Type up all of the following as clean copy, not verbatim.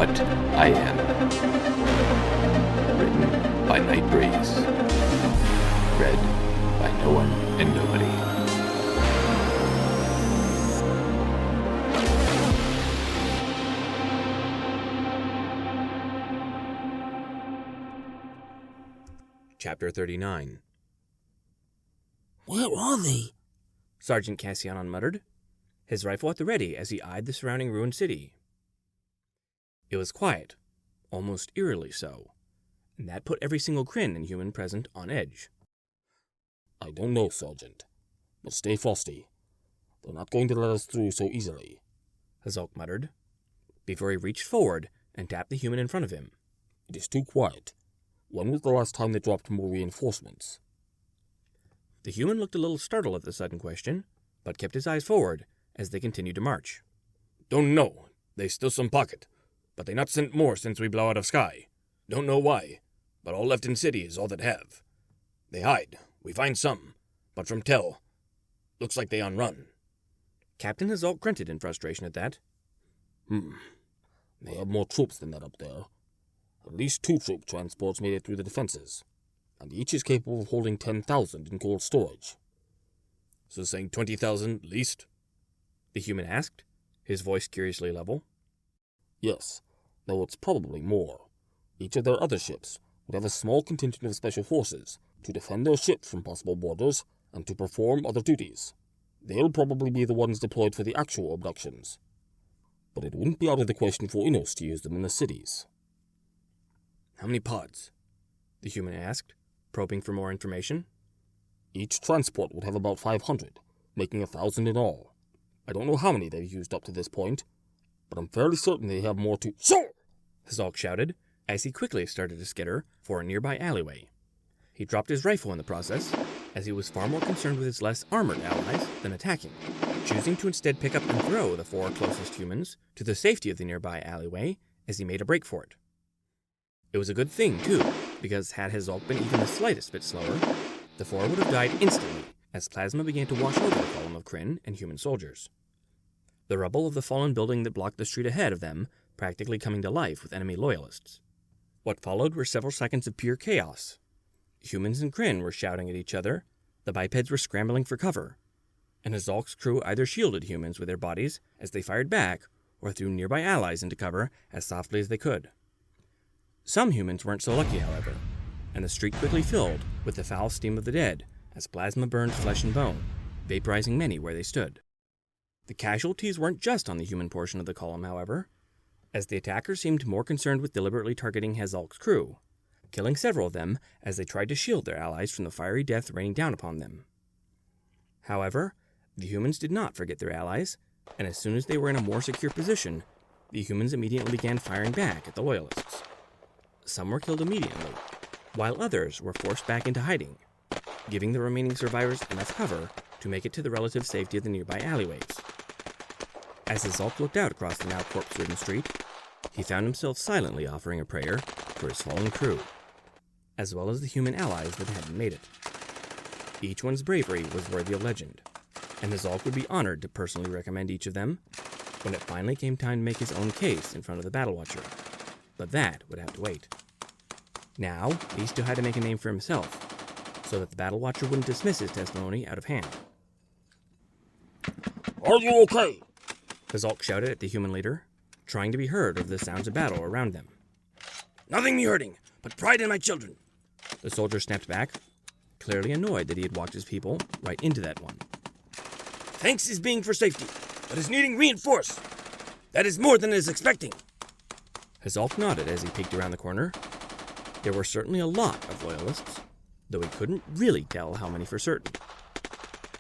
What I Am. Written by Night Breeze. Read by No One and Nobody. Chapter 39. Where are they? Sergeant Cassianon muttered, his rifle at the ready as he eyed the surrounding ruined city. It was quiet, almost eerily so, and that put every single Kryn and human present on edge. I don't know, Sergeant, but stay frosty. They're not going to let us through so easily, Hazalk muttered, before he reached forward and tapped the human in front of him. It is too quiet. When was the last time they dropped more reinforcements? The human looked a little startled at the sudden question, but kept his eyes forward as they continued to march. Don't know. They still some pocket, but they not sent more since we blow out of sky. Don't know why, but all left in city is all that have. They hide. We find some, but from tell, looks like they on run. Captain Hazalk grunted in frustration at that. They have more troops than that up there. At least 2 troop transports made it through the defenses, and each is capable of holding 10,000 in cold storage. So saying 20,000 least? The human asked, his voice curiously level. Yes, though it's probably more. Each of their other ships would have a small contingent of special forces to defend their ships from possible boarders and to perform other duties. They'll probably be the ones deployed for the actual abductions. But it wouldn't be out of the question for Innos to use them in the cities. How many pods? The human asked, probing for more information. Each transport would have about 500, making 1,000 in all. I don't know how many they've used up to this point, but I'm fairly certain they have more to— Sir! Hazalk shouted, as he quickly started to skitter for a nearby alleyway. He dropped his rifle in the process, as he was far more concerned with his less armored allies than attacking, choosing to instead pick up and throw the 4 closest humans to the safety of the nearby alleyway as he made a break for it. It was a good thing, too, because had Hazalk been even the slightest bit slower, the 4 would have died instantly as plasma began to wash over the column of Kryn and human soldiers. The rubble of the fallen building that blocked the street ahead of them practically coming to life with enemy loyalists. What followed were several seconds of pure chaos. Humans and Kryn were shouting at each other, the bipeds were scrambling for cover, and Hazalk's crew either shielded humans with their bodies as they fired back or threw nearby allies into cover as softly as they could. Some humans weren't so lucky, however, and the street quickly filled with the foul steam of the dead as plasma burned flesh and bone, vaporizing many where they stood. The casualties weren't just on the human portion of the column, however, as the attackers seemed more concerned with deliberately targeting Hazalk's crew, killing several of them as they tried to shield their allies from the fiery death raining down upon them. However, the humans did not forget their allies, and as soon as they were in a more secure position, the humans immediately began firing back at the loyalists. Some were killed immediately, while others were forced back into hiding, giving the remaining survivors enough cover to make it to the relative safety of the nearby alleyways. As Hazalk looked out across the now corpse-ridden street, he found himself silently offering a prayer for his fallen crew, as well as the human allies that hadn't made it. Each one's bravery was worthy of legend, and Hazalk would be honored to personally recommend each of them when it finally came time to make his own case in front of the Battle Watcher. But that would have to wait. Now, he still had to make a name for himself, so that the Battle Watcher wouldn't dismiss his testimony out of hand. Are you okay? Hazalk shouted at the human leader, trying to be heard over the sounds of battle around them. Nothing me hurting, but pride in my children. The soldier snapped back, clearly annoyed that he had walked his people right into that one. Thanks is being for safety, but is needing reinforce. That is more than is expecting. Hazalk nodded as he peeked around the corner. There were certainly a lot of loyalists, though he couldn't really tell how many for certain.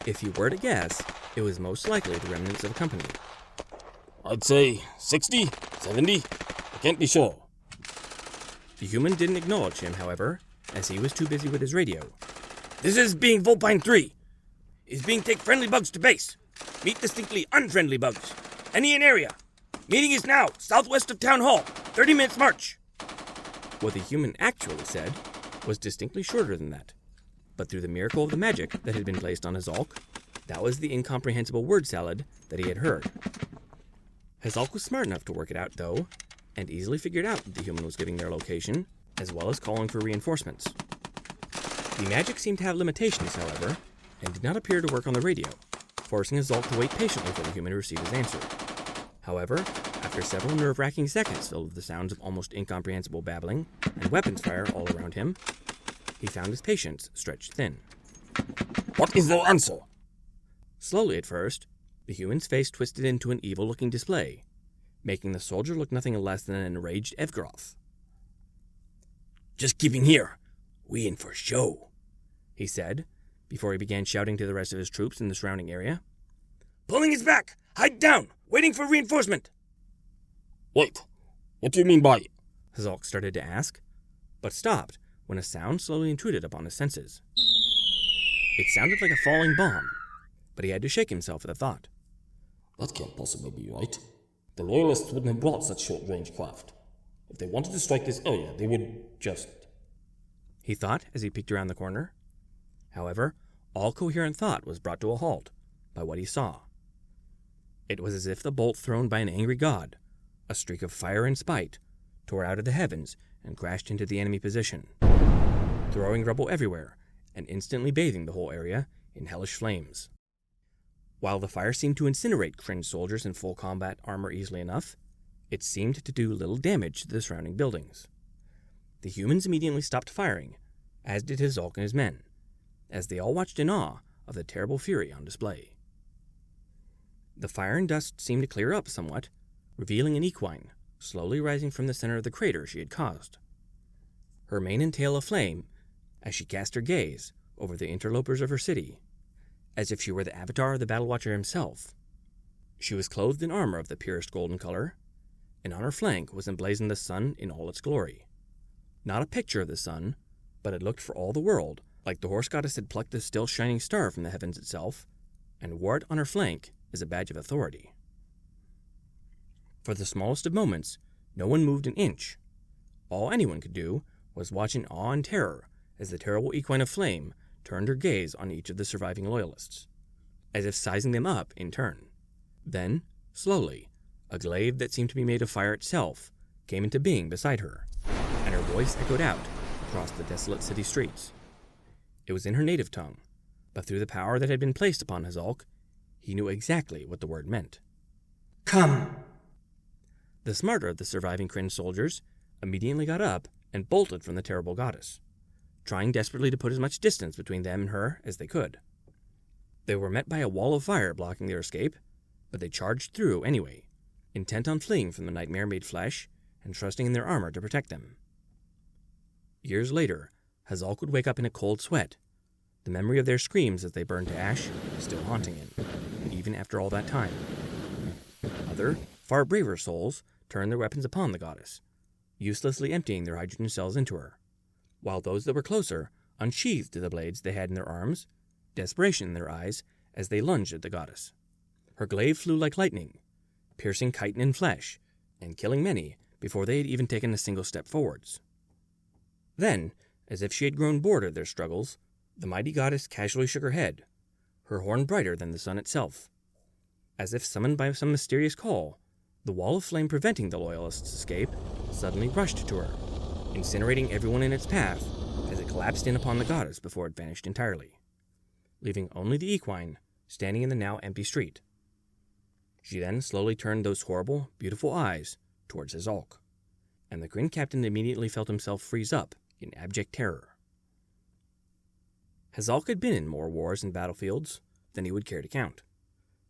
If he were to guess, it was most likely the remnants of a company. I'd say 60, 70, I can't be sure. The human didn't acknowledge him, however, as he was too busy with his radio. This is being Vulpine 3. Is being take friendly bugs to base. Meet distinctly unfriendly bugs. Any in area. Meeting is now, southwest of Town Hall. 30 minutes march. What the human actually said was distinctly shorter than that, but through the miracle of the magic that had been placed on Hazalk, that was the incomprehensible word salad that he had heard. Hazalk was smart enough to work it out, though, and easily figured out that the human was giving their location, as well as calling for reinforcements. The magic seemed to have limitations, however, and did not appear to work on the radio, forcing Azalk to wait patiently for the human to receive his answer. However, after several nerve-wracking seconds filled with the sounds of almost incomprehensible babbling and weapons fire all around him, he found his patience stretched thin. What is their answer? Slowly at first, the human's face twisted into an evil-looking display, making the soldier look nothing less than an enraged Evgroth. Just keeping here. We in for show, he said, before he began shouting to the rest of his troops in the surrounding area. Pulling his back! Hide down! Waiting for reinforcement! Wait, what do you mean by... Azalk started to ask, but stopped when a sound slowly intruded upon his senses. It sounded like a falling bomb, but he had to shake himself at the thought. That can't possibly be right. The Loyalists wouldn't have brought such short-range craft. If they wanted to strike this area, they would just... He thought as he peeked around the corner. However, all coherent thought was brought to a halt by what he saw. It was as if the bolt thrown by an angry god, a streak of fire and spite, tore out of the heavens and crashed into the enemy position, throwing rubble everywhere and instantly bathing the whole area in hellish flames. While the fire seemed to incinerate cringed soldiers in full combat armor easily enough, it seemed to do little damage to the surrounding buildings. The humans immediately stopped firing, as did Azalk and his men, as they all watched in awe of the terrible fury on display. The fire and dust seemed to clear up somewhat, revealing an equine slowly rising from the center of the crater she had caused. Her mane and tail aflame as she cast her gaze over the interlopers of her city, as if she were the avatar of the Battle Watcher himself. She was clothed in armor of the purest golden color, and on her flank was emblazoned the sun in all its glory. Not a picture of the sun, but it looked for all the world like the horse goddess had plucked a still shining star from the heavens itself, and wore it on her flank as a badge of authority. For the smallest of moments, no one moved an inch. All anyone could do was watch in awe and terror as the terrible equine of flame turned her gaze on each of the surviving loyalists, as if sizing them up in turn. Then, slowly, a glaive that seemed to be made of fire itself came into being beside her, and her voice echoed out across the desolate city streets. It was in her native tongue, but through the power that had been placed upon Azalk, he knew exactly what the word meant. Come! The smarter of the surviving cringed soldiers immediately got up and bolted from the terrible goddess, trying desperately to put as much distance between them and her as they could. They were met by a wall of fire blocking their escape, but they charged through anyway, intent on fleeing from the nightmare-made flesh and trusting in their armor to protect them. Years later, Azalk would wake up in a cold sweat, the memory of their screams as they burned to ash still haunting him, even after all that time. Other, far braver souls turned their weapons upon the goddess, uselessly emptying their hydrogen cells into her, while those that were closer unsheathed the blades they had in their arms, desperation in their eyes as they lunged at the goddess. Her glaive flew like lightning, piercing chitin and flesh, and killing many before they had even taken a single step forwards. Then, as if she had grown bored of their struggles, the mighty goddess casually shook her head, her horn brighter than the sun itself. As if summoned by some mysterious call, the wall of flame preventing the Loyalists' escape suddenly rushed to her, incinerating everyone in its path as it collapsed in upon the goddess before it vanished entirely, leaving only the equine standing in the now empty street. She then slowly turned those horrible, beautiful eyes towards Azalk, and the grim captain immediately felt himself freeze up in abject terror. Azalk had been in more wars and battlefields than he would care to count,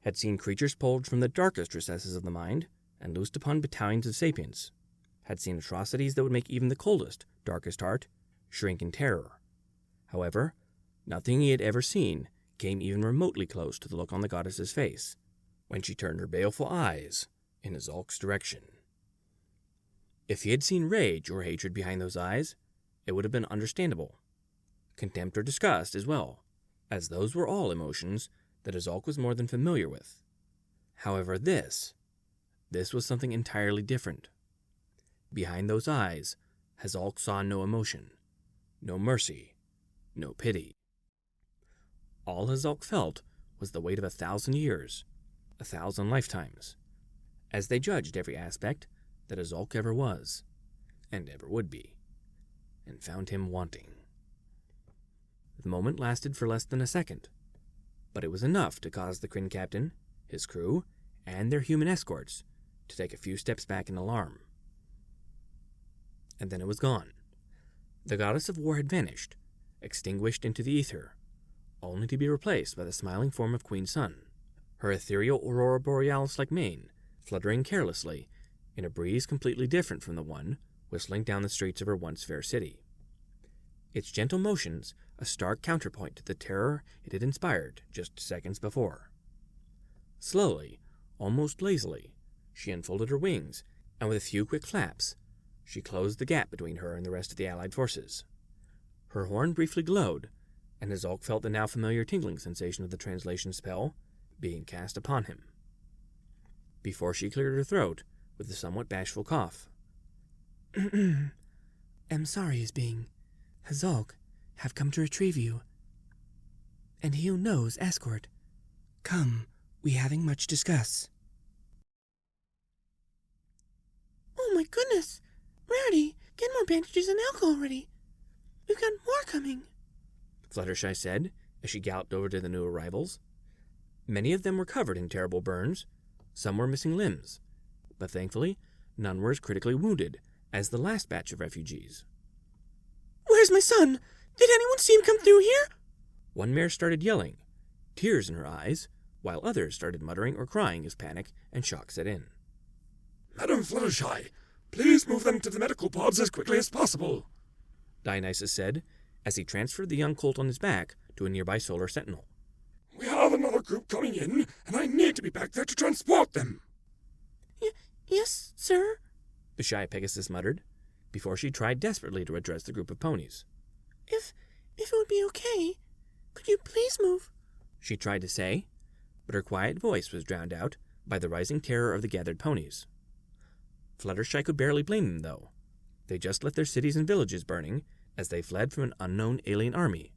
had seen creatures pulled from the darkest recesses of the mind and loosed upon battalions of sapients, had seen atrocities that would make even the coldest, darkest heart shrink in terror. However, nothing he had ever seen came even remotely close to the look on the goddess's face when she turned her baleful eyes in Azalk's direction. If he had seen rage or hatred behind those eyes, it would have been understandable. Contempt or disgust as well, as those were all emotions that Azalk was more than familiar with. However, this was something entirely different. Behind those eyes, Azalk saw no emotion, no mercy, no pity. All Azalk felt was the weight of 1,000 years, 1,000 lifetimes. As they judged every aspect, that a Zulk ever was, and ever would be, and found him wanting. The moment lasted for less than a second, but it was enough to cause the Kryn captain, his crew, and their human escorts to take a few steps back in alarm. And then it was gone. The goddess of war had vanished, extinguished into the ether, only to be replaced by the smiling form of Queen Sun, her ethereal aurora borealis-like mane fluttering carelessly in a breeze completely different from the one whistling down the streets of her once fair city. Its gentle motions a stark counterpoint to the terror it had inspired just seconds before. Slowly, almost lazily, she unfolded her wings, and with a few quick flaps, she closed the gap between her and the rest of the allied forces. Her horn briefly glowed, and Zulk felt the now familiar tingling sensation of the translation spell being cast upon him. Before she cleared her throat with a somewhat bashful cough. "Am sorry is being. Hazalk have come to retrieve you. And he who knows escort. Come, we having much discuss." "Oh my goodness! Rarity, get more bandages and alcohol ready. We've got more coming," Fluttershy said as she galloped over to the new arrivals. Many of them were covered in terrible burns, some were missing limbs, but thankfully none were as critically wounded as the last batch of refugees. "Where's my son? Did anyone see him come through here?" One mare started yelling, tears in her eyes, while others started muttering or crying as panic and shock set in. Madam Fluttershy, please move them to the medical pods as quickly as possible, Dionysus said as he transferred the young colt on his back to a nearby solar sentinel. We have another group coming in, and I need to be back there to transport them. Yes, sir," the shy Pegasus muttered, before she tried desperately to address the group of ponies. If it would be okay, could you please move?" She tried to say, but her quiet voice was drowned out by the rising terror of the gathered ponies. Fluttershy could barely blame them, though. They just left their cities and villages burning as they fled from an unknown alien army,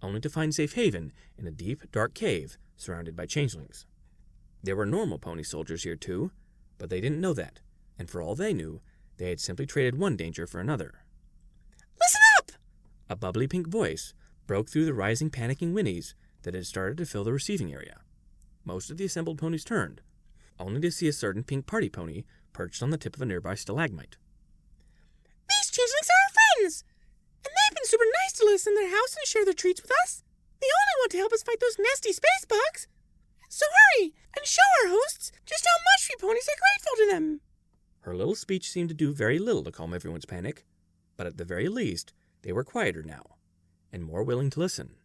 only to find safe haven in a deep, dark cave surrounded by changelings. There were normal pony soldiers here, too, but they didn't know that, and for all they knew, they had simply traded one danger for another. "Listen up!" A bubbly pink voice broke through the rising, panicking whinnies that had started to fill the receiving area. Most of the assembled ponies turned, only to see a certain pink party pony perched on the tip of a nearby stalagmite. "These changelings are our friends, and they've been super nice to let us in their house and share their treats with us. They only want to help us fight those nasty space bugs. So hurry and show our hosts just how much we ponies are grateful to them." Her little speech seemed to do very little to calm everyone's panic, but at the very least, they were quieter now, and more willing to listen.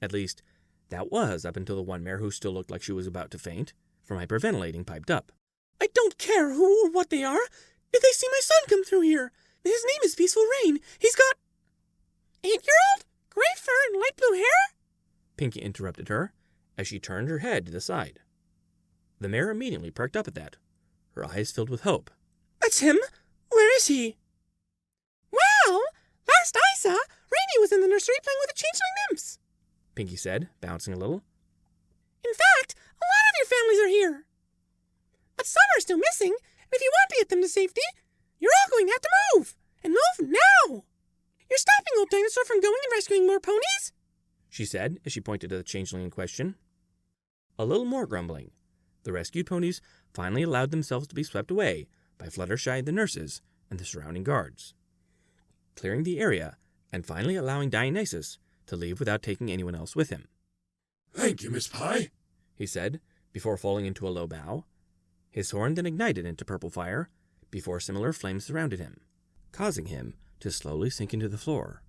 At least, that was up until the one mare who still looked like she was about to faint from hyperventilating piped up. "I don't care who or what they are. Did they see my son come through here? His name is Peaceful Rain. He's got 8-year-old, gray fur and light blue hair?" Pinky interrupted her as she turned her head to the side. The mare immediately perked up at that, her eyes filled with hope. "That's him. Where is he?" "Well, last I saw, Rainy was in the nursery playing with the changeling nymphs," Pinky said, bouncing a little. "In fact, a lot of your families are here. But some are still missing, and if you want to get them to safety, you're all going to have to move, and move now. You're stopping Old Dinosaur from going and rescuing more ponies?" she said as she pointed to the changeling in question. A little more grumbling. The rescued ponies finally allowed themselves to be swept away by Fluttershy, the nurses, and the surrounding guards, clearing the area and finally allowing Dionysus to leave without taking anyone else with him. Thank you, Miss Pie, he said, before falling into a low bow. His horn then ignited into purple fire before similar flames surrounded him, causing him to slowly sink into the floor.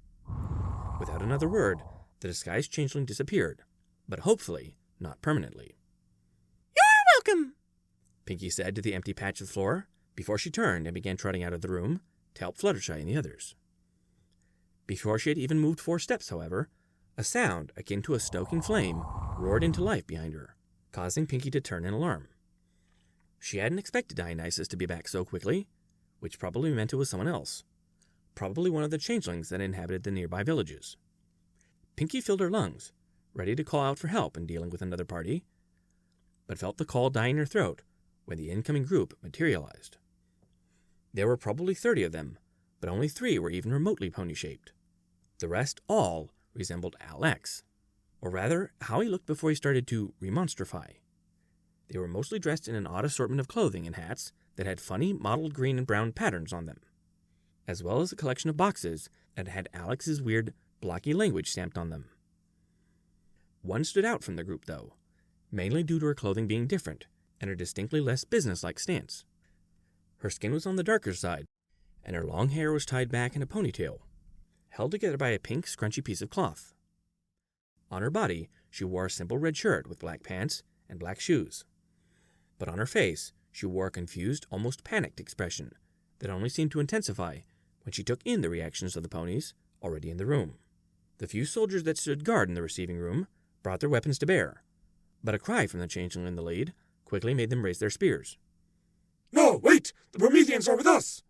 Without another word, the disguised changeling disappeared, but hopefully not permanently. "You're welcome," Pinky said to the empty patch of floor before she turned and began trotting out of the room to help Fluttershy and the others. Before she had even moved 4 steps, however, a sound akin to a stoking flame roared into life behind her, causing Pinky to turn in alarm. She hadn't expected Dionysus to be back so quickly, which probably meant it was someone else, probably one of the changelings that inhabited the nearby villages. Pinky filled her lungs, ready to call out for help in dealing with another party, but felt the call die in her throat when the incoming group materialized. There were probably 30 of them, but only 3 were even remotely pony-shaped. The rest all resembled Alex, or rather, how he looked before he started to remonstrify. They were mostly dressed in an odd assortment of clothing and hats that had funny mottled green and brown patterns on them, as well as a collection of boxes that had Alex's weird, blocky language stamped on them. One stood out from the group, though, mainly due to her clothing being different and her distinctly less businesslike stance. Her skin was on the darker side, and her long hair was tied back in a ponytail, held together by a pink, scrunchy piece of cloth. On her body, she wore a simple red shirt with black pants and black shoes. But on her face, she wore a confused, almost panicked expression that only seemed to intensify when she took in the reactions of the ponies already in the room. The few soldiers that stood guard in the receiving room brought their weapons to bear, but a cry from the changeling in the lead quickly made them raise their spears. No, wait! The Prometheans are with us!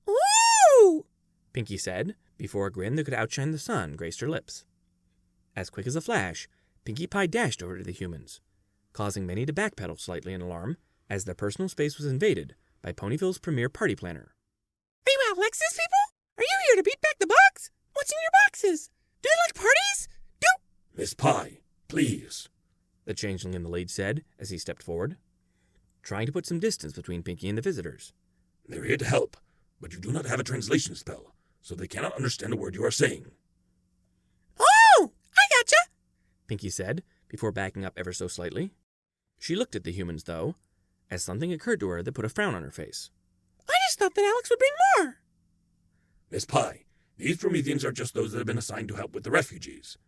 Ooh! Pinky said, before a grin that could outshine the sun graced her lips. As quick as a flash, Pinkie Pie dashed over to the humans, causing many to backpedal slightly in alarm as their personal space was invaded by Ponyville's premier party planner. Are you Alex's people? Are you here to beat back the bugs? What's in your boxes? Do you like parties? Miss Pie, please. The changeling in the lead said as he stepped forward, trying to put some distance between Pinky and the visitors. They're here to help, but you do not have a translation spell, so they cannot understand a word you are saying. Oh, I gotcha, Pinky said, before backing up ever so slightly. She looked at the humans, though, as something occurred to her that put a frown on her face. I just thought that Alex would bring more. Miss Pie, these Prometheans are just those that have been assigned to help with the refugees.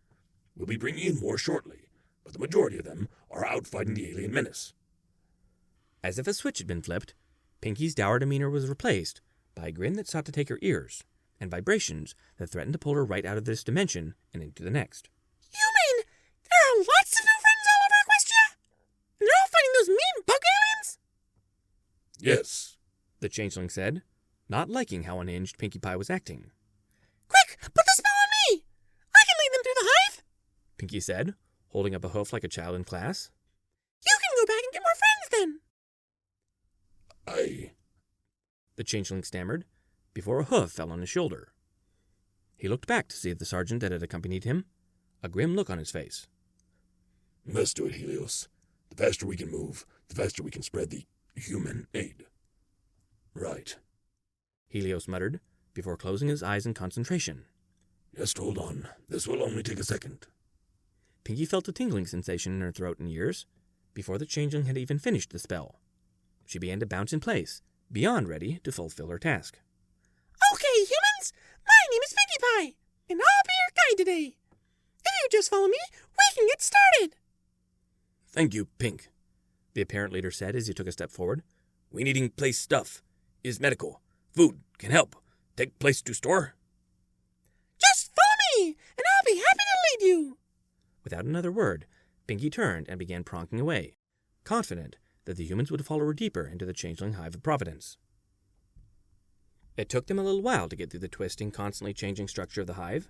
We'll be bringing in more shortly, but the majority of them are out fighting the alien menace. As if a switch had been flipped, Pinky's dour demeanor was replaced by a grin that sought to take her ears, and vibrations that threatened to pull her right out of this dimension and into the next. You mean there are lots of new friends all over Equestria? And they're all fighting those mean bug aliens? Yes, the changeling said, not liking how unhinged Pinkie Pie was acting. Quick, put the spell on me! I can lead them through the hive! Pinky said, holding up a hoof like a child in class. You can go back and get more friends then! The changeling stammered, before a hoof fell on his shoulder. He looked back to see the sergeant that had accompanied him, a grim look on his face. Let's do it, Helios. The faster we can move, the faster we can spread the human aid. Right. Helios muttered, before closing his eyes in concentration. Just hold on. This will only take a second. Pinky felt a tingling sensation in her throat and ears, before the changeling had even finished the spell. She began to bounce in place, beyond ready to fulfill her task. Okay, humans, my name is Pinkie Pie, and I'll be your guide today. If you just follow me, we can get started. Thank you, Pink, the apparent leader said as he took a step forward. We needing place stuff. Is medical. Food can help. Take place to store. Just follow me, and I'll be happy to lead you. Without another word, Pinky turned and began pronking away, confident that the humans would follow her deeper into the changeling hive of Providence. It took them a little while to get through the twisting, constantly changing structure of the hive,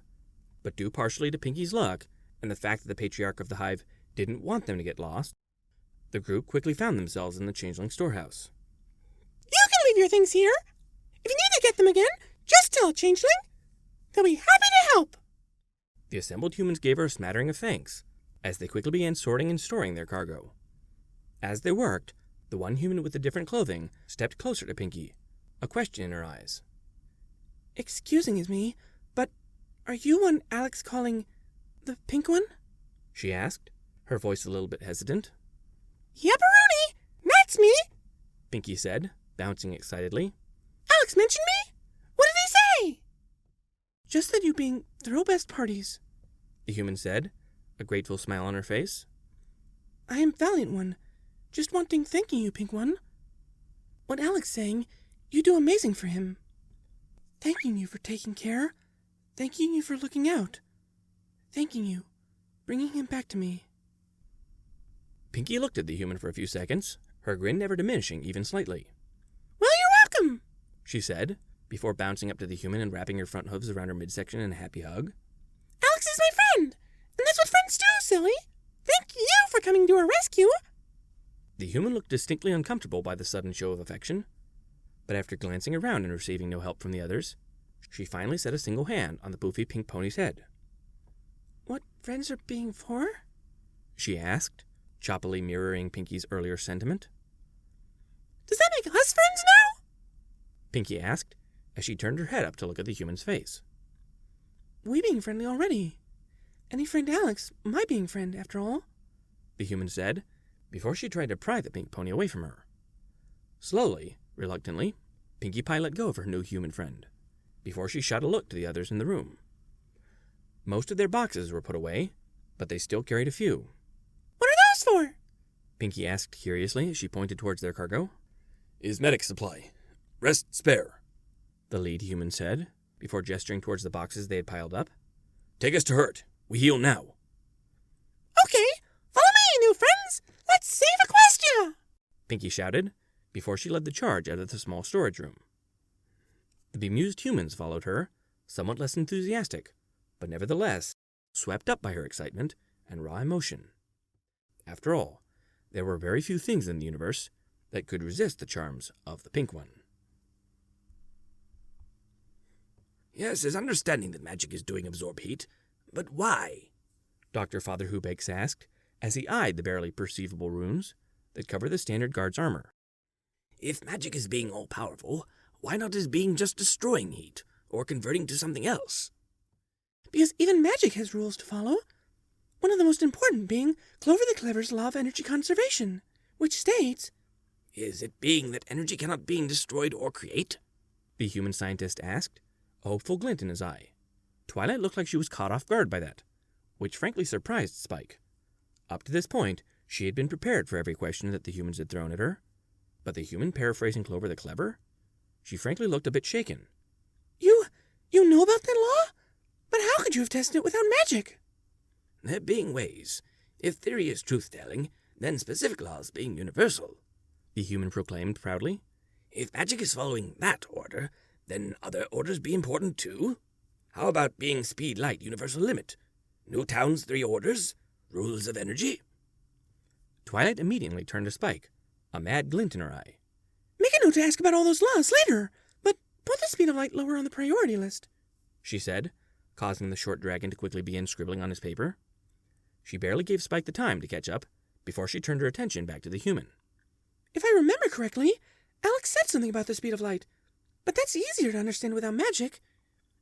but due partially to Pinky's luck and the fact that the patriarch of the hive didn't want them to get lost, the group quickly found themselves in the changeling storehouse. You can leave your things here. If you need to get them again, just tell a changeling. They'll be happy to help. The assembled humans gave her a smattering of thanks, as they quickly began sorting and storing their cargo. As they worked, the one human with the different clothing stepped closer to Pinky, a question in her eyes. Excusing me, but are you one Alex calling the pink one? She asked, her voice a little bit hesitant. Yepperoni! That's me! Pinky said, bouncing excitedly. Alex mentioned me? What did he say? Just that you being throw best parties, the human said, a grateful smile on her face. I am Valiant One, just wanting thanking you, Pink One. What Alex saying, you do amazing for him. Thanking you for taking care, thanking you for looking out, thanking you, bringing him back to me. Pinky looked at the human for a few seconds, her grin never diminishing even slightly. Well, you're welcome, she said, before bouncing up to the human and wrapping her front hooves around her midsection in a happy hug. Alex is my friend, and that's what friends do, silly. Thank you for coming to our rescue. The human looked distinctly uncomfortable by the sudden show of affection, But after glancing around and receiving no help from the others, she finally set a single hand on the poofy pink pony's head. What friends are being for? She asked, choppily mirroring Pinky's earlier sentiment. Does that make us friends now? Pinky asked, as she turned her head up to look at the human's face. We being friendly already. Any friend Alex, my being friend, after all, the human said, before she tried to pry the pink pony away from her. Slowly, reluctantly, Pinkie Pie let go of her new human friend, before she shot a look to the others in the room. Most of their boxes were put away, but they still carried a few. What are those for? Pinkie asked curiously as she pointed towards their cargo. Is medic supply. Rest spare, the lead human said, before gesturing towards the boxes they had piled up. Take us to hurt. We heal now. Okay, follow me, new friends. Let's save Equestria, Pinkie shouted, before she led the charge out of the small storage room. The bemused humans followed her, somewhat less enthusiastic, but nevertheless swept up by her excitement and raw emotion. After all, there were very few things in the universe that could resist the charms of the Pink One. Yes, it's understanding that magic is doing absorb heat, but why? Dr. Father Hubakes asked, as he eyed the barely perceivable runes that cover the standard guard's armor. If magic is being all-powerful, why not is being just destroying heat, or converting to something else? Because even magic has rules to follow. One of the most important being Clover the Clever's law of energy conservation, which states... Is it being that energy cannot be destroyed or create? The human scientist asked, a hopeful glint in his eye. Twilight looked like she was caught off guard by that, which frankly surprised Spike. Up to this point, she had been prepared for every question that the humans had thrown at her, but the human paraphrasing Clover the Clever? She frankly looked a bit shaken. You know about that law? But how could you have tested it without magic? There being ways. If theory is truth-telling, then specific laws being universal, the human proclaimed proudly. If magic is following that order, then other orders be important too? How about being speed light universal limit? Newtown's 3 orders? Rules of energy? Twilight immediately turned to Spike, a mad glint in her eye. Make a note to ask about all those laws later, but put the speed of light lower on the priority list, she said, causing the short dragon to quickly begin scribbling on his paper. She barely gave Spike the time to catch up before she turned her attention back to the human. If I remember correctly, Alex said something about the speed of light, but that's easier to understand without magic.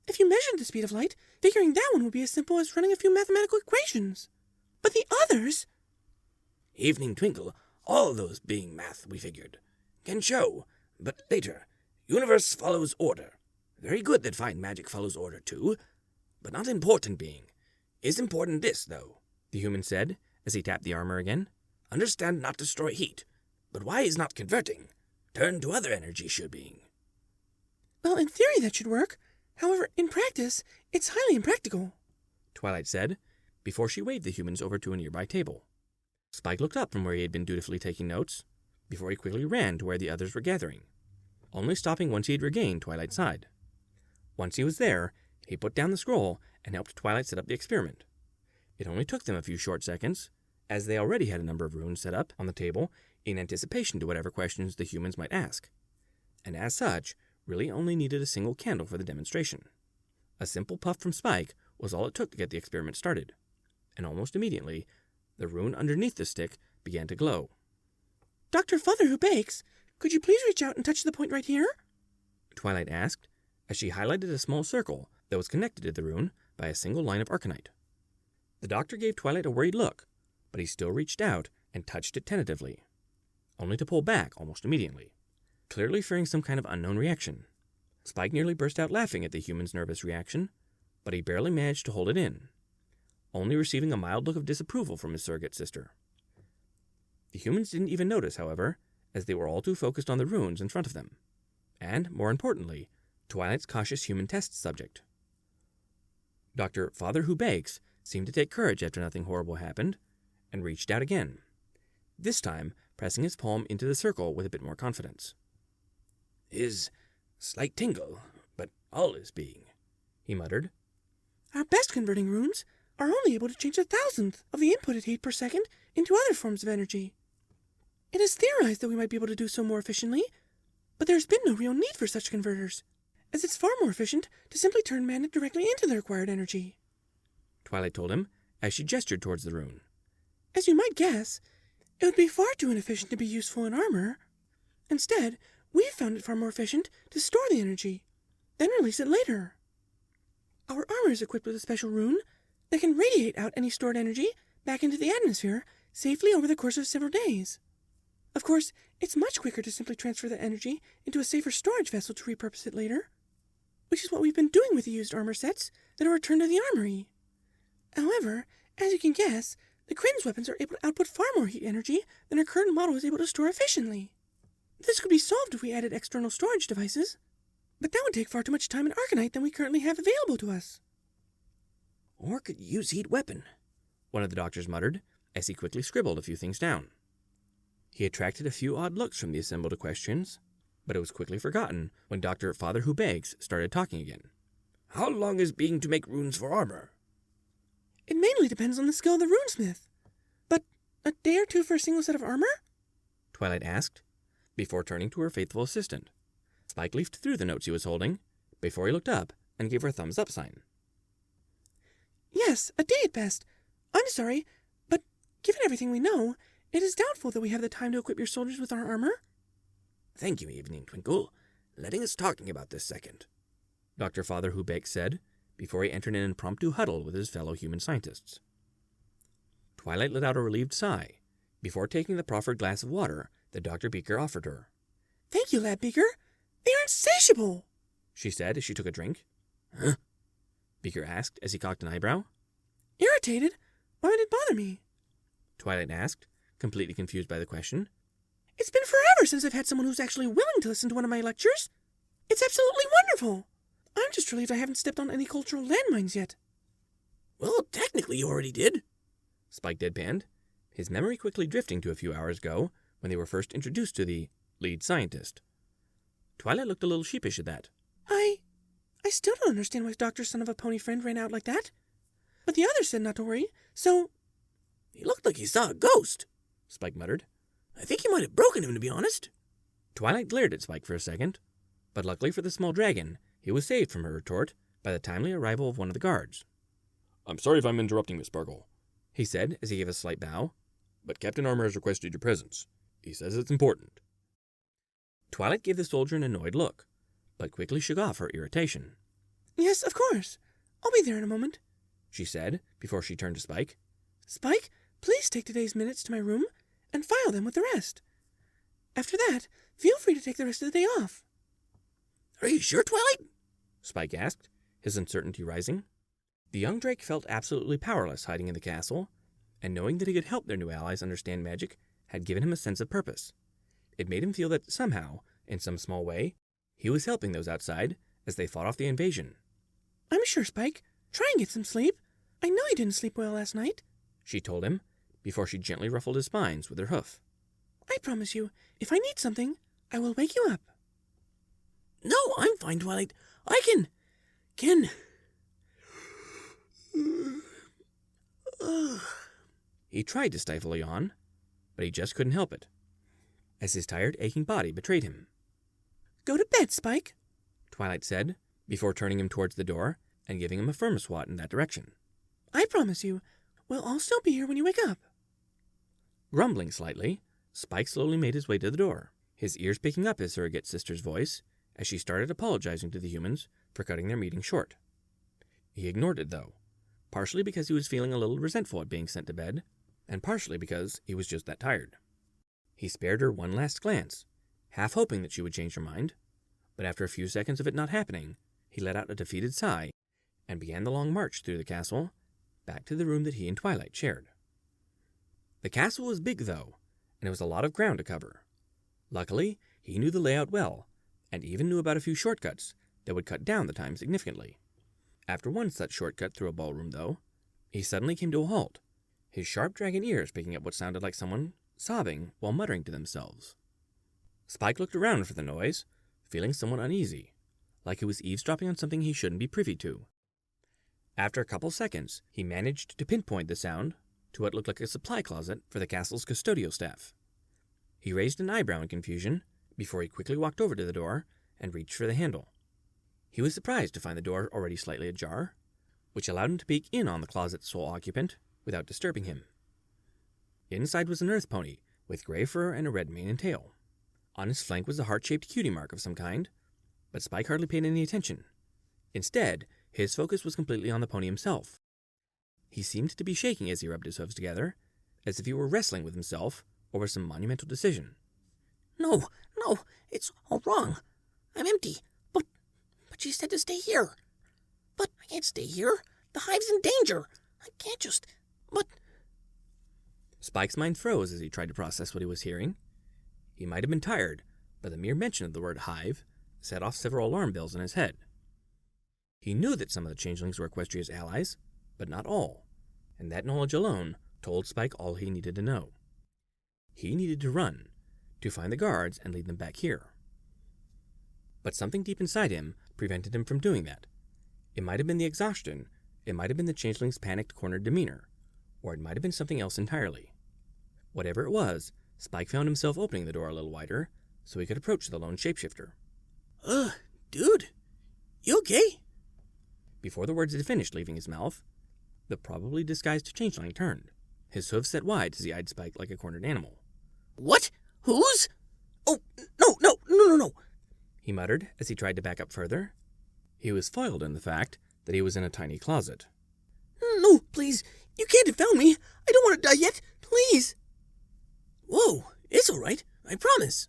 If you measured the speed of light, figuring that one would be as simple as running a few mathematical equations. But the others... Evening Twinkle, all those being math, we figured. Can show, but later. Universe follows order. Very good that fine magic follows order too, but not important being. Is important this, though, the human said, as he tapped the armor again. Understand not destroy heat, but why is not converting? Turn to other energy should being. Well, in theory that should work. However, in practice, it's highly impractical, Twilight said, before she waved the humans over to a nearby table. Spike looked up from where he had been dutifully taking notes, before he quickly ran to where the others were gathering, only stopping once he had regained Twilight's side. Once he was there, he put down the scroll and helped Twilight set up the experiment. It only took them a few short seconds, as they already had a number of runes set up on the table in anticipation to whatever questions the humans might ask, and as such, really only needed a single candle for the demonstration. A simple puff from Spike was all it took to get the experiment started, and almost immediately, the rune underneath the stick began to glow. Dr. Father Hubakes, could you please reach out and touch the point right here? Twilight asked, as she highlighted a small circle that was connected to the rune by a single line of arcanite. The doctor gave Twilight a worried look, but he still reached out and touched it tentatively, only to pull back almost immediately, clearly fearing some kind of unknown reaction. Spike nearly burst out laughing at the human's nervous reaction, but he barely managed to hold it in, only receiving a mild look of disapproval from his surrogate sister. The humans didn't even notice, however, as they were all too focused on the runes in front of them, and, more importantly, Twilight's cautious human test subject. Dr. Father Hubakes seemed to take courage after nothing horrible happened, and reached out again, this time pressing his palm into the circle with a bit more confidence. Is slight tingle, but all is being, he muttered. Our best converting runes are only able to change 1,000th of the inputted heat per second into other forms of energy. It is theorized that we might be able to do so more efficiently, But there's been no real need for such converters, as it's far more efficient to simply turn mana directly into the required energy. Twilight told him as she gestured towards the rune. As you might guess, it would be far too inefficient to be useful in armor. Instead, we've found it far more efficient to store the energy, then release it later. Our armor is equipped with a special rune that can radiate out any stored energy back into the atmosphere safely over the course of several days. Of course, it's much quicker to simply transfer that energy into a safer storage vessel to repurpose it later, which is what we've been doing with the used armor sets that are returned to the armory. However, as you can guess, the Kryn's weapons are able to output far more heat energy than our current model is able to store efficiently. This could be solved if we added external storage devices, but that would take far too much time and Arcanite than we currently have available to us. Or could use heat weapon, one of the doctors muttered as he quickly scribbled a few things down. He attracted a few odd looks from the assembled questions, but it was quickly forgotten when Dr. Father Who Begs started talking again. How long is being to make runes for armor? It mainly depends on the skill of the runesmith. But a day or two for a single set of armor? Twilight asked, before turning to her faithful assistant. Spike leafed through the notes he was holding, before he looked up and gave her a thumbs-up sign. Yes, a day at best. I'm sorry, but given everything we know, it is doubtful that we have the time to equip your soldiers with our armor. Thank you, Evening Twinkle, letting us talking about this second, Dr. Father Who Begs said, before he entered an impromptu huddle with his fellow human scientists. Twilight let out a relieved sigh, before taking the proffered glass of water that Dr. Beaker offered her. Thank you, Lab Beaker. They're insatiable, she said as she took a drink. Huh? Beaker asked as he cocked an eyebrow. Irritated? Why would it bother me? Twilight asked, completely confused by the question. It's been forever since I've had someone who's actually willing to listen to one of my lectures. It's absolutely wonderful. I'm just relieved I haven't stepped on any cultural landmines yet. Well, technically you already did, Spike deadpanned, his memory quickly drifting to a few hours ago when they were first introduced to the lead scientist. Twilight looked a little sheepish at that. I still don't understand why Dr. Son of a Pony friend ran out like that. But the others said not to worry, so... He looked like he saw a ghost, Spike muttered. I think he might have broken him, to be honest. Twilight glared at Spike for a second, but luckily for the small dragon, he was saved from her retort by the timely arrival of one of the guards. I'm sorry if I'm interrupting, Miss Sparkle, he said as he gave a slight bow. But Captain Armor has requested your presence. He says it's important. Twilight gave the soldier an annoyed look, but quickly shook off her irritation. Yes, of course. I'll be there in a moment, she said before she turned to Spike. Spike, please take today's minutes to my room and file them with the rest. After that, feel free to take the rest of the day off. Are you sure, Twilight? Spike asked, his uncertainty rising. The young Drake felt absolutely powerless hiding in the castle, and knowing that he could help their new allies understand magic had given him a sense of purpose. It made him feel that somehow, in some small way, he was helping those outside as they fought off the invasion. I'm sure, Spike. Try and get some sleep. I know you didn't sleep well last night, she told him, before she gently ruffled his spines with her hoof. I promise you, if I need something, I will wake you up. No, I'm fine, Twilight. I can... He tried to stifle a yawn, but he just couldn't help it, as his tired, aching body betrayed him. Go to bed, Spike, Twilight said, before turning him towards the door and giving him a firm swat in that direction. I promise you, we'll all still be here when you wake up. Grumbling slightly, Spike slowly made his way to the door, his ears picking up his surrogate sister's voice as she started apologizing to the humans for cutting their meeting short. He ignored it, though, partially because he was feeling a little resentful at being sent to bed, and partially because he was just that tired. He spared her one last glance, half hoping that she would change her mind, but after a few seconds of it not happening, he let out a defeated sigh and began the long march through the castle, back to the room that he and Twilight shared. The castle was big, though, and it was a lot of ground to cover. Luckily, he knew the layout well, and even knew about a few shortcuts that would cut down the time significantly. After one such shortcut through a ballroom, though, he suddenly came to a halt, his sharp dragon ears picking up what sounded like someone sobbing while muttering to themselves. Spike looked around for the noise, feeling somewhat uneasy, like he was eavesdropping on something he shouldn't be privy to. After a couple seconds, he managed to pinpoint the sound to what looked like a supply closet for the castle's custodial staff. He raised an eyebrow in confusion before he quickly walked over to the door and reached for the handle. He was surprised to find the door already slightly ajar, which allowed him to peek in on the closet's sole occupant without disturbing him. Inside was an earth pony with gray fur and a red mane and tail. On his flank was a heart-shaped cutie mark of some kind, but Spike hardly paid any attention. Instead, his focus was completely on the pony himself. He seemed to be shaking as he rubbed his hooves together, as if he were wrestling with himself over some monumental decision. No, it's all wrong. I'm empty, but she said to stay here. But I can't stay here. The hive's in danger. I can't just, but... Spike's mind froze as he tried to process what he was hearing. He might have been tired, but the mere mention of the word hive set off several alarm bells in his head. He knew that some of the changelings were Equestria's allies, but not all, and that knowledge alone told Spike all he needed to know. He needed to run, to find the guards and lead them back here. But something deep inside him prevented him from doing that. It might have been the exhaustion, it might have been the changeling's panicked, cornered demeanor, or it might have been something else entirely. Whatever it was, Spike found himself opening the door a little wider so he could approach the lone shapeshifter. Dude, you okay? Before the words had finished leaving his mouth, the probably disguised changeling turned. His hooves set wide as he eyed Spike like a cornered animal. What? Who's? Oh, no, He muttered as he tried to back up further. He was foiled in the fact that he was in a tiny closet. No, please, you can't have found me. I don't want to die yet, please. Whoa, it's all right, I promise,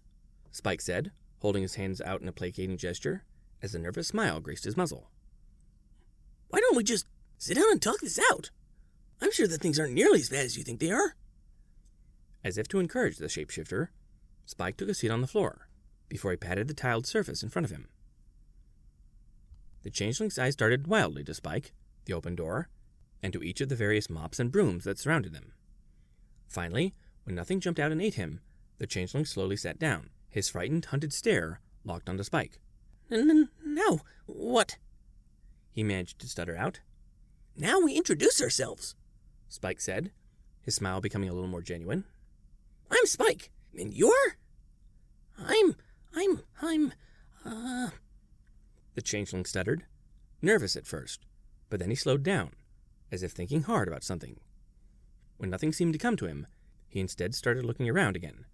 Spike said, holding his hands out in a placating gesture as a nervous smile graced his muzzle. Why don't we just sit down and talk this out? I'm sure that things aren't nearly as bad as you think they are. As if to encourage the shapeshifter, Spike took a seat on the floor before he patted the tiled surface in front of him. The changeling's eyes darted wildly to Spike, the open door, and to each of the various mops and brooms that surrounded them. Finally, when nothing jumped out and ate him, the changeling slowly sat down, his frightened, hunted stare locked onto Spike. Now, what? He managed to stutter out. Now we introduce ourselves, Spike said, his smile becoming a little more genuine. I'm Spike, and you're? The changeling stuttered, nervous at first, but then he slowed down, as if thinking hard about something. When nothing seemed to come to him, he instead started looking around again,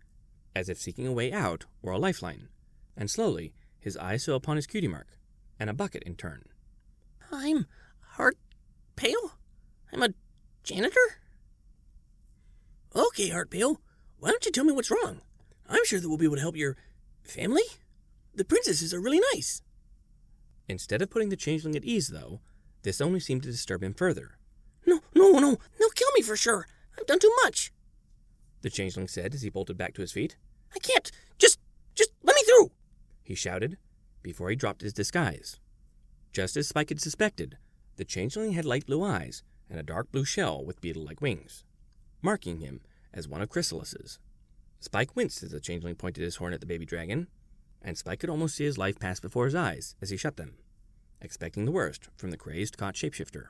as if seeking a way out or a lifeline, and slowly his eyes fell upon his cutie mark, and a bucket in turn. I'm heart pale? I'm a janitor? Okay, Heart Pale, why don't you tell me what's wrong? I'm sure that we'll be able to help your family. The princesses are really nice. Instead of putting the changeling at ease, though, this only seemed to disturb him further. No, kill me for sure. I've done too much, the changeling said as he bolted back to his feet. I can't. Just let me through, he shouted, before he dropped his disguise. Just as Spike had suspected, the changeling had light blue eyes and a dark blue shell with beetle-like wings, marking him as one of Chrysalis's. Spike winced as the changeling pointed his horn at the baby dragon, and Spike could almost see his life pass before his eyes as he shut them, expecting the worst from the crazed, caught shapeshifter.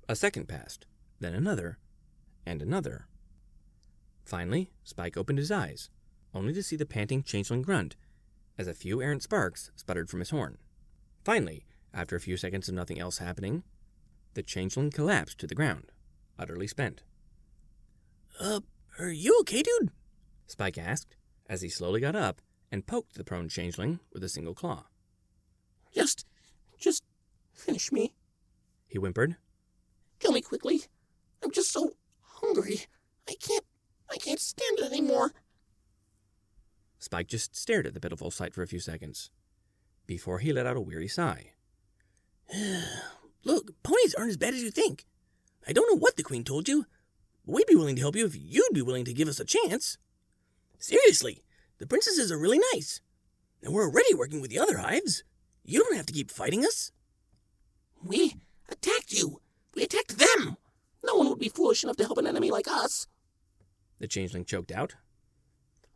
A second passed, then another, and another. Finally, Spike opened his eyes, only to see the panting changeling grunt as a few errant sparks sputtered from his horn. Finally, after a few seconds of nothing else happening, the changeling collapsed to the ground, utterly spent. Are you okay, dude? Spike asked, as he slowly got up and poked the prone changeling with a single claw. Just finish me, he whimpered. Kill me quickly. I'm just so hungry. I can't stand it anymore. Spike just stared at the pitiful sight for a few seconds, before he let out a weary sigh. Look, ponies aren't as bad as you think. I don't know what the queen told you, but we'd be willing to help you if you'd be willing to give us a chance. Seriously, the princesses are really nice, and we're already working with the other hives. You don't have to keep fighting us. We attacked you. We attacked them. No one would be foolish enough to help an enemy like us. The changeling choked out.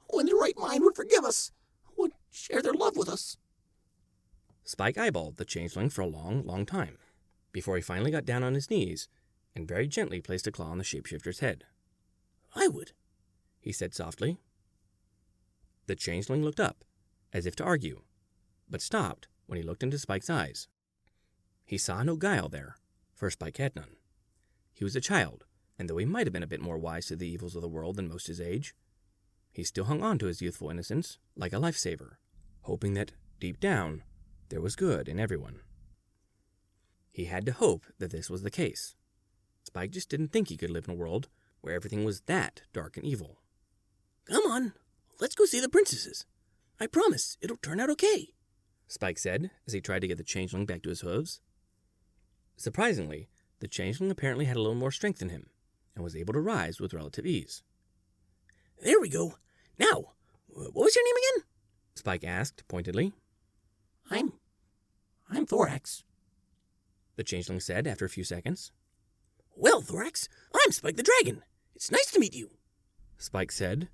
Who in their right mind would forgive us, would share their love with us? Spike eyeballed the changeling for a long, long time, before he finally got down on his knees and very gently placed a claw on the shapeshifter's head. I would, he said softly. The changeling looked up, as if to argue, but stopped when he looked into Spike's eyes. He saw no guile there, for Spike had none. He was a child, and though he might have been a bit more wise to the evils of the world than most his age, he still hung on to his youthful innocence like a lifesaver, hoping that, deep down, there was good in everyone. He had to hope that this was the case. Spike just didn't think he could live in a world where everything was that dark and evil. Come on, let's go see the princesses. I promise it'll turn out okay, Spike said as he tried to get the changeling back to his hooves. Surprisingly, the changeling apparently had a little more strength than him, and was able to rise with relative ease. There we go. Now, what was your name again? Spike asked pointedly. I'm Thorax, The changeling said after a few seconds. Well, Thorax, I'm Spike the Dragon. It's nice to meet you, Spike said,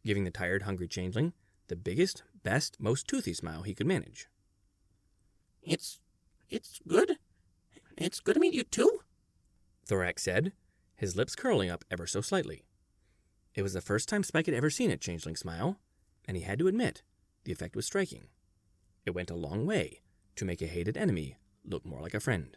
giving the tired, hungry changeling the biggest, best, most toothy smile he could manage. It's good. It's good to meet you too, Thorax said, his lips curling up ever so slightly. It was the first time Spike had ever seen a changeling smile, and he had to admit the effect was striking. It went a long way to make a hated enemy look more like a friend.